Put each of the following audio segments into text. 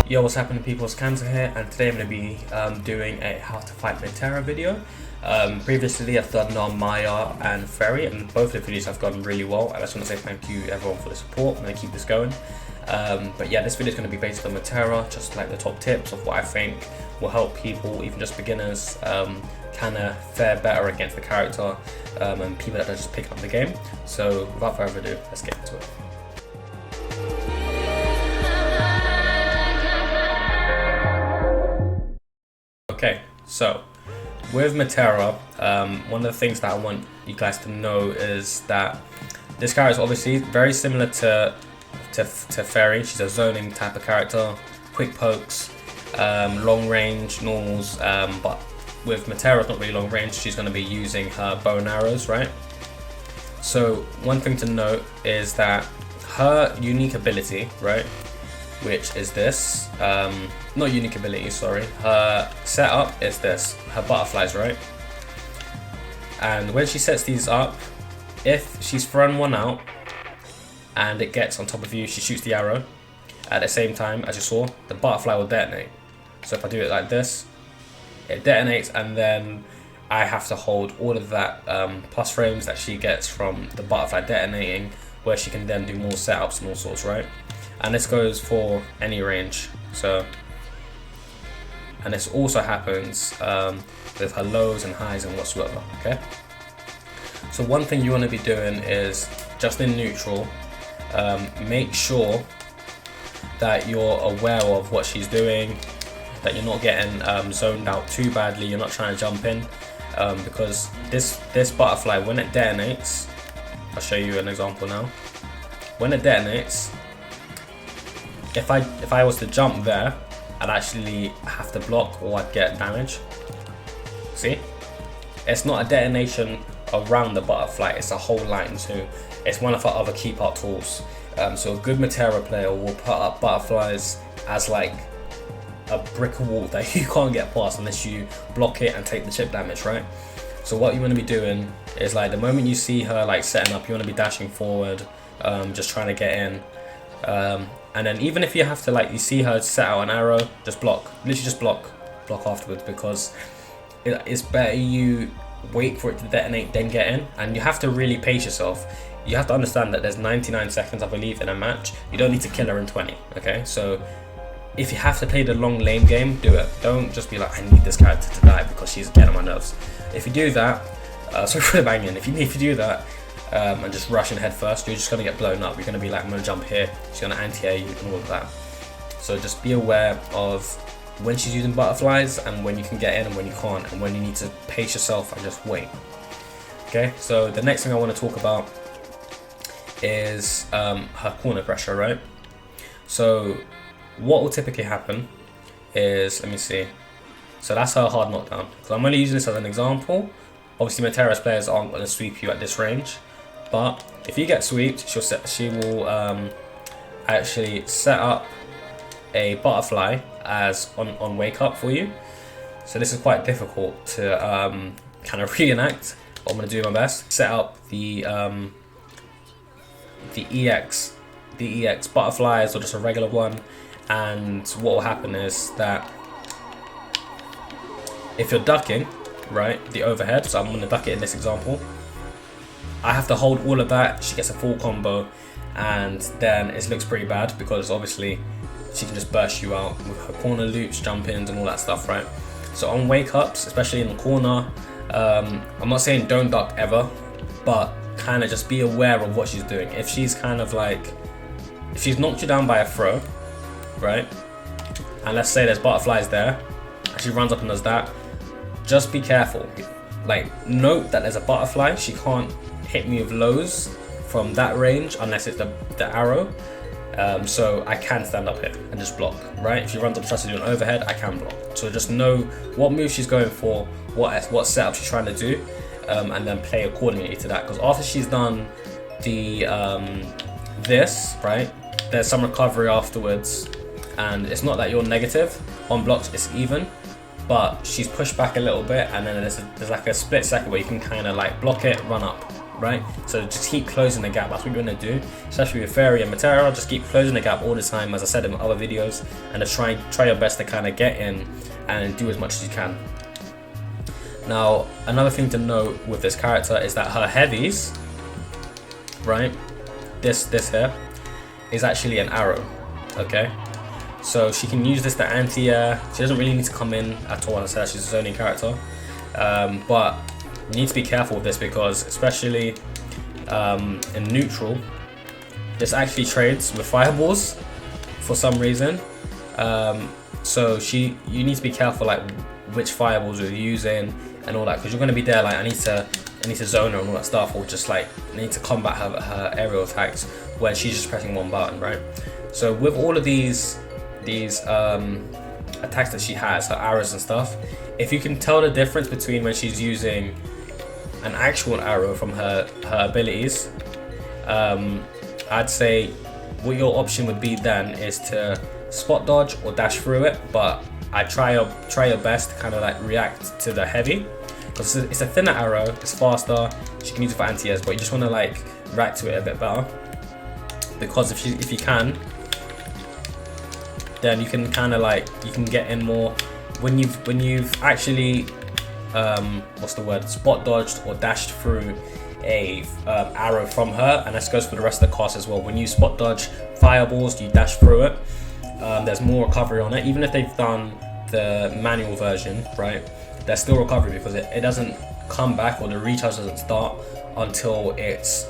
Yo, what's happening people, it's Kanza here, and today I'm going to be doing a how to fight Metera video. Previously I've done on Maya and Ferry, and both the videos have gone really well. I just want to say thank you everyone for the support. I'm going to keep this going. But yeah, this video is going to be based on Metera, just like the top tips of what I think will help people, even just beginners, kind of fare better against the character, and people that are just picking up the game. So without further ado, let's get into it. Okay, so with Metera, one of the things that I want you guys to know is that this character is obviously very similar to Ferry. She's a zoning type of character, quick pokes, long range, normals, but with Metera it's not really long range. She's going to be using her bow and arrows, right? So one thing to note is that her unique ability, right, which is this, not unique ability, sorry, her setup is this, her butterflies, right? And when she sets these up, if she's thrown one out and it gets on top of you, she shoots the arrow. At the same time, as you saw, the butterfly will detonate. So if I do it like this, it detonates, and then I have to hold all of that plus frames that she gets from the butterfly detonating, where she can then do more setups and all sorts, right? And this goes for any range. So, and this also happens with her lows and highs and whatsoever. Okay. So one thing you want to be doing is just in neutral. Make sure that you're aware of what she's doing, that you're not getting zoned out too badly. You're not trying to jump in, because this butterfly, when it detonates, I'll show you an example now. When it detonates, if I was to jump there, I'd actually have to block or I'd get damage. See? It's not a detonation around the butterfly, it's a whole line. So it's one of our other keep out tools. So a good Metera player will put up butterflies as like a brick wall that you can't get past unless you block it and take the chip damage, right? So what you want to be doing is, like, the moment you see her like setting up, you want to be dashing forward, just trying to get in. And then even if you have to, like, you see her set out an arrow, just block, literally just block afterwards, because it's better you wait for it to detonate then get in. And you have to really pace yourself. You have to understand that there's 99 seconds, I believe, in a match. You don't need to kill her in 20, okay? So if you have to play the long lane game, do it. Don't just be like, I need this character to die because she's getting on my nerves. If you do that, sorry for the banging, if you do that, and just rush in head first, you're just going to get blown up. You're going to be like, I'm going to jump here, she's going to anti-air you and all of that. So just be aware of when she's using butterflies and when you can get in and when you can't, and when you need to pace yourself and just wait. Okay, so the next thing I want to talk about is her corner pressure, right? So what will typically happen is, let me see, so that's her hard knockdown. So I'm only using this as an example. Obviously Metera's players aren't going to sweep you at this range, but if you get sweeped, she will actually set up a butterfly as on wake up for you. So this is quite difficult to kind of reenact, but I'm going to do my best. Set up the EX butterflies, or just a regular one, and what will happen is that if you're ducking, right, the overhead, so I'm going to duck it in this example, I have to hold all of that, she gets a full combo, and then it looks pretty bad because obviously she can just burst you out with her corner loops, jump ins and all that stuff, right? So on wake ups, especially in the corner, I'm not saying don't duck ever, but kind of just be aware of what she's doing. If she's kind of like, if she's knocked you down by a throw, right, and let's say there's butterflies there, and she runs up and does that, just be careful. Like, note that there's a butterfly, she can't hit me with lows from that range unless it's the arrow. So I can stand up here and just block, right? If she runs up and tries to do an overhead, I can block. So just know what move she's going for, what setup she's trying to do, and then play accordingly to that. Because after she's done the this, right, there's some recovery afterwards, and it's not that you're negative on blocks, it's even, but she's pushed back a little bit, and then there's like a split second where you can kind of like block it, run up, right? So just keep closing the gap. That's what you're gonna do, especially with Fairy and Metera. Just keep closing the gap all the time, as I said in other videos, and just try your best to kind of get in and do as much as you can. Now, another thing to note with this character is that her heavies, right, this here is actually an arrow, okay? So she can use this to anti-air. She doesn't really need to come in at all. As I said, she's a zoning character, but you need to be careful with this, because especially in neutral, this actually trades with fireballs for some reason. So you need to be careful like which fireballs you're using and all that, because you're going to be there like I need to zone her and all that stuff, or just like I need to combat her aerial attacks when she's just pressing one button, right? So with all of these attacks that she has, her arrows and stuff, if you can tell the difference between when she's using an actual arrow from her abilities, I'd say what your option would be then is to spot dodge or dash through it, but I try your best to kind of like react to the heavy, because it's a thinner arrow, it's faster, she can use it for anti-airs, but you just want to like react to it a bit better, because if you can, then you can kind of like, you can get in more when you've actually what's the word, spot dodged or dashed through a arrow from her. And this goes for the rest of the cast as well. When you spot dodge fireballs, you dash through it, there's more recovery on it. Even if they've done the manual version, right, there's still recovery, because it doesn't come back, or the recharge doesn't start until it's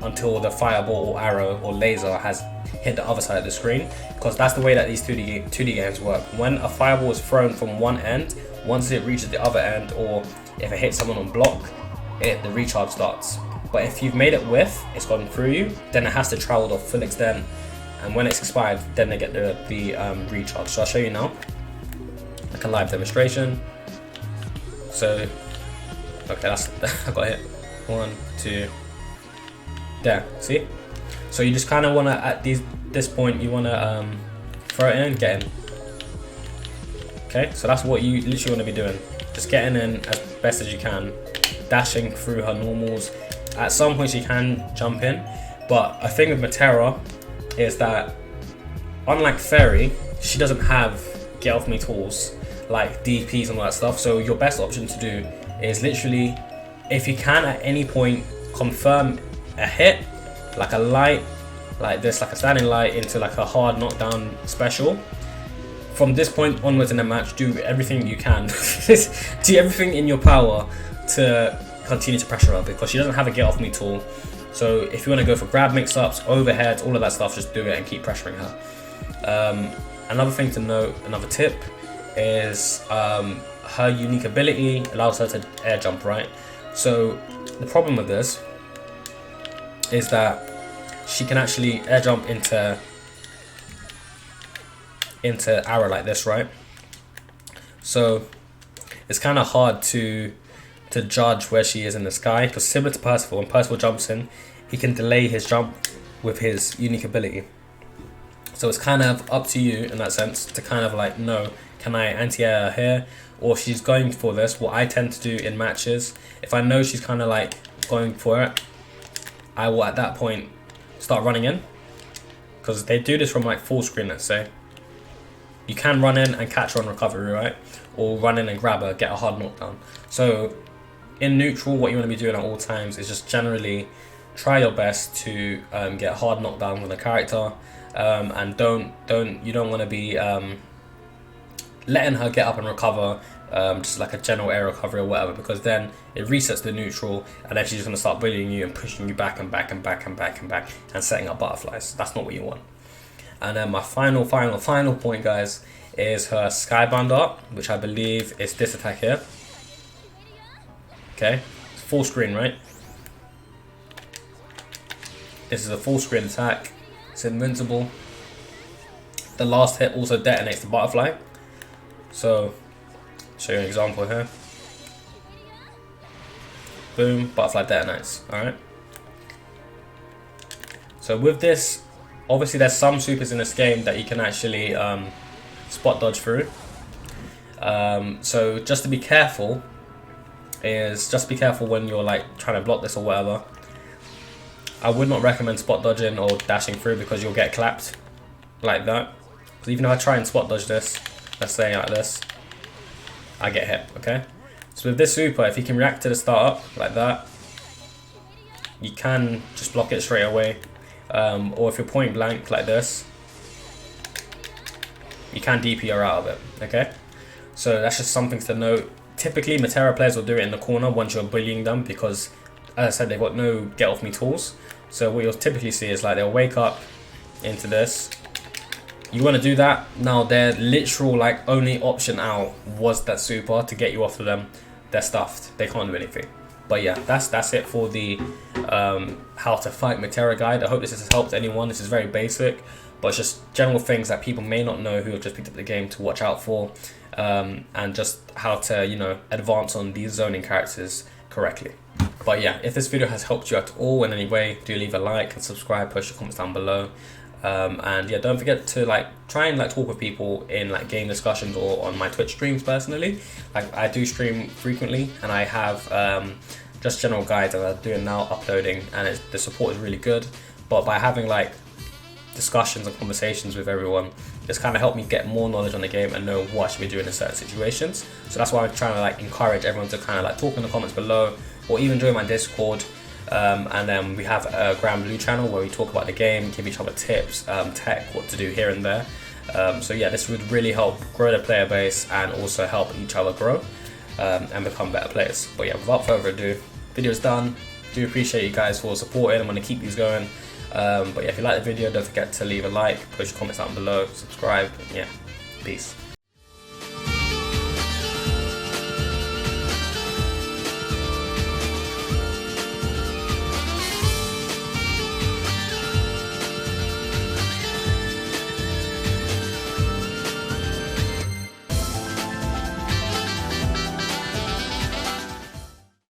until the fireball or arrow or laser has hit the other side of the screen, because that's the way that these 2D games work. When a fireball is thrown from one end, once it reaches the other end, or if it hits someone on block, the recharge starts. But if you've made it with, it's gone through you, then it has to travel to full extent, and when it's expired, then they get the recharge. So I'll show you now, like a live demonstration. So, okay, that's I got hit. 1, 2, there. See? So you just kind of want to, at this point, you want to throw it in and get in. Okay, so that's what you literally want to be doing. Just getting in as best as you can, dashing through her normals. At some point, she can jump in, but a thing with Metera is that, unlike Fairy, she doesn't have get off me tools like DPs and all that stuff. So your best option to do is literally, if you can at any point confirm a hit, like a light, like this, like a standing light into like a hard knockdown special. From this point onwards in the match, do everything you can, do everything in your power to continue to pressure her, because she doesn't have a get off me tool. So if you want to go for grab mix-ups, overheads, all of that stuff, just do it and keep pressuring her. Another thing to note, another tip, is her unique ability allows her to air jump, right? So the problem with this is that she can actually air jump into arrow like this, right? So it's kind of hard to judge where she is in the sky, because similar to Percival, when Percival jumps in, he can delay his jump with his unique ability. So it's kind of up to you in that sense to kind of like know, can I anti-air here, or if she's going for this. What I tend to do in matches, if I know she's kind of like going for it, I will at that point start running in, because they do this from like full screen. Let's say you can run in and catch her on recovery, right, or run in and grab her, get a hard knockdown. So in neutral, what you want to be doing at all times is just generally try your best to get hard knockdown with a character, and you don't want to be letting her get up and recover, just like a general air recovery or whatever, because then it resets the neutral, and then she's just going to start bullying you and pushing you back and back and back and back and back and setting up butterflies. That's not what you want. And then my final point, guys, is her skybound art, which I believe is this attack here. Okay, it's full screen, right? This is a full screen attack. It's invincible. The last hit also detonates the butterfly. So, show you an example here. Boom, butterfly detonates. Alright. So with this Obviously there's some supers in this game that you can actually spot dodge through. So just to be careful when you're like trying to block this or whatever. I would not recommend spot dodging or dashing through because you'll get clapped like that. Because even if I try and spot dodge this, let's say like this, I get hit, okay? So with this super, if you can react to the startup like that, you can just block it straight away. Or if you're point blank like this, you can DP her out of it, okay? So that's just something to note. Typically, Metera players will do it in the corner once you're bullying them because, as I said, they've got no get off me tools. So what you'll typically see is like they'll wake up into this. You want to do that. Now their literal like only option out was that super to get you off of them. They're stuffed. They can't do anything. But yeah, that's it for the how to fight Metera guide. I hope this has helped anyone. This is very basic, but it's just general things that people may not know who have just picked up the game to watch out for, and just how to, you know, advance on these zoning characters correctly. But yeah, if this video has helped you at all in any way, do leave a like and subscribe, post your comments down below. And yeah, don't forget to like try and like talk with people in like game discussions or on my Twitch streams personally. Like I do stream frequently, and I have just general guides that I'm doing now, uploading, and the support is really good. But by having like discussions and conversations with everyone, it's kind of helped me get more knowledge on the game and know what I should be doing in certain situations. So that's why I'm trying to like encourage everyone to kind of like talk in the comments below, or even join my Discord. And then we have a GranBlue channel where we talk about the game, give each other tips, tech, what to do here and there. So yeah, this would really help grow the player base and also help each other grow and become better players. But yeah, without further ado, video's done. Do appreciate you guys for supporting. I'm going to keep these going. But yeah, if you like the video, don't forget to leave a like, post your comments down below, subscribe. Yeah, peace.